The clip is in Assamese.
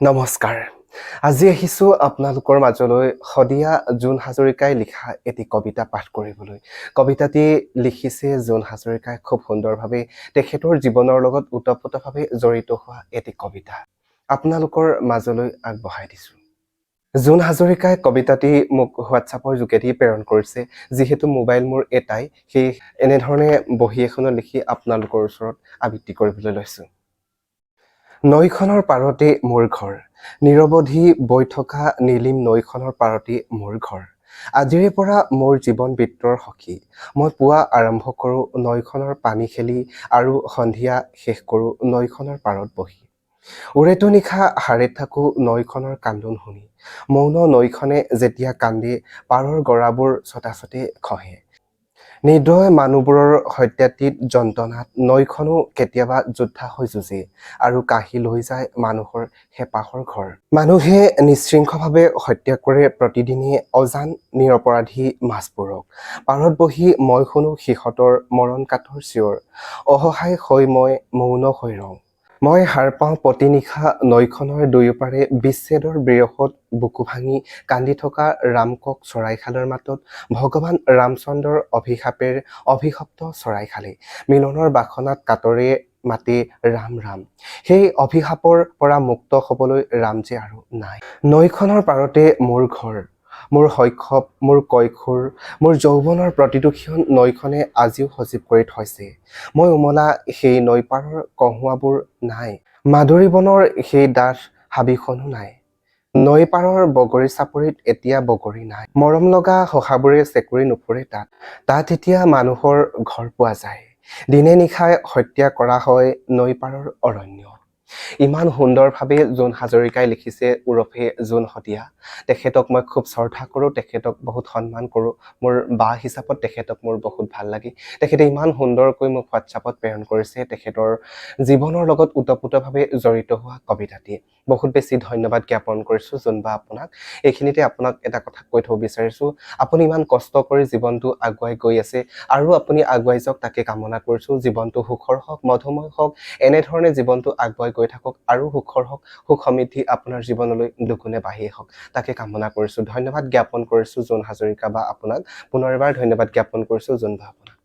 নমস্কাৰ। আজি আহিছোঁ আপোনালোকৰ মাজলৈ শদিয়া জোন হাজৰিকাই লিখা এটি কবিতা পাঠ কৰিবলৈ। কবিতাটি লিখিছে জোন হাজৰিকাই খুব সুন্দৰভাৱে তেখেতৰ জীৱনৰ লগত ওতপ্ৰোতভাৱে জড়িত হোৱা এটি কবিতা আপোনালোকৰ মাজলৈ আগবঢ়াই দিছোঁ। জোন হাজৰিকাই কবিতাটি মোক হোৱাটছআপৰ যোগেদি প্ৰেৰণ কৰিছে। যিহেতু মোবাইল মোৰ এটাই, সেই এনেধৰণে বহী এখনত লিখি আপোনালোকৰ ওচৰত আবৃত্তি কৰিবলৈ লৈছোঁ। নৈখনৰ পাৰতে মোৰ ঘৰ, নিৰৱধি বৈ থকা নীলিম নৈখনৰ পাৰতে মোৰ ঘৰ। আজিৰে পৰা মোৰ জীৱন বৃত্তৰ সখী, মই পুৱা আৰম্ভ কৰোঁ নৈখনৰ পানী খেলি আৰু সন্ধিয়া শেষ কৰোঁ নৈখনৰ পাৰত বহি। উৰেটো নিশা সাৰে থাকোঁ নৈখনৰ কান্দোন শুনি, মৌন নৈখনে যেতিয়া কান্দে পাৰৰ গৰাবোৰ ছটাছটে খহে। নিৰ্দয় মানুহবোৰৰ সত্যাতীত যন্ত্ৰণাত নৈখনো কেতিয়াবা যোদ্ধা হৈ যুঁজে আৰু কাঢ়ি লৈ যায় মানুহৰ হেঁপাহৰ ঘৰ। মানুহে নিশৃংখলভাৱে হত্যা কৰে প্ৰতিদিনে অজান নিৰপৰাধী মাছবোৰক। পাৰত বহি মই শুনো সিহঁতৰ মৰণ কাতৰ চিঞৰ, অসহায় হৈ মই মৌন হৈ ৰওঁ। মই সাৰ পাওঁ প্ৰতি নিশা নৈখনৰ দুয়োপাৰে বিচ্ছেদৰ বিৰহত বুকু ভাঙি কান্দি থকা ৰামকক চৰাইশালৰ মাতত ভগৱান ৰামচন্দ্ৰৰ অভিশাপেৰ অভিশপ্ত চৰাইশালে মিলনৰ বাসনাত কাতৰে মাতে ৰাম ৰাম। সেই অভিশাপৰ পৰা মুক্ত হ'বলৈ ৰাম যে আৰু নাই। নৈখনৰ পাৰতে মোৰ ঘৰ, মোৰ শৈশৱ, মোৰ কৈশোৰ, মোৰ যৌৱনৰ প্ৰতিটো ক্ষণ নৈখনে আজিও সজীৱ কৰি থৈছে। মই উমলা সেই নৈপাৰৰ কহুৱাবোৰ নাই, মাধুৰী বনৰ সেই ডাঠ হাবিখনো নাই। নৈ পাৰৰ বগৰী চাপৰিত এতিয়া বগৰী নাই, মৰম লগা শহাবোৰে চেকুৰি নুফুৰে তাত। তাত এতিয়া মানুহৰ ঘৰ পোৱা যায়, দিনে নিশাই হত্যা কৰা হয় নৈ পাৰৰ অৰণ্য। ইমান সুন্দৰভাৱে জোন হাজৰিকাই লিখিছে, ওৰফে জোন শদিয়া। তেখেতক মই খুব শ্ৰদ্ধা কৰোঁ, তেখেতক বহুত সন্মান কৰোঁ। মোৰ বা হিচাপত তেখেতক মোৰ বহুত ভাল লাগে। তেখেতে ইমান সুন্দৰকৈ মোক হোৱাটছআপত প্ৰেৰণ কৰিছে তেখেতৰ জীৱনৰ লগত ওতপ্ৰোতভাৱে জড়িত হোৱা কবিতাটি। বহুত বেছি ধন্যবাদ জ্ঞাপন কৰিছোঁ জোনবা আপোনাক। এইখিনিতে আপোনাক এটা কথা কৈ থ'ব বিচাৰিছোঁ, আপুনি ইমান কষ্ট কৰি জীৱনটো আগুৱাই গৈ আছে আৰু আপুনি আগুৱাই যাওক তাকে কামনা কৰিছোঁ। জীৱনটো সুখৰ হওক, মধুময় হওক, এনেধৰণে জীৱনটো আগুৱাই গৈ থাকক আৰু সুখৰ হওক, সুখ সমৃদ্ধি আপোনাৰ জীৱনলৈ দুগুণে বাঢ়ি হওক তাকে কামনা কৰিছোঁ। ধন্যবাদ জ্ঞাপন কৰিছোঁ জোন হাজৰিকা বা আপোনাক। পুনৰ এবাৰ ধন্যবাদ জ্ঞাপন কৰিছোঁ জোনবা আপোনাক।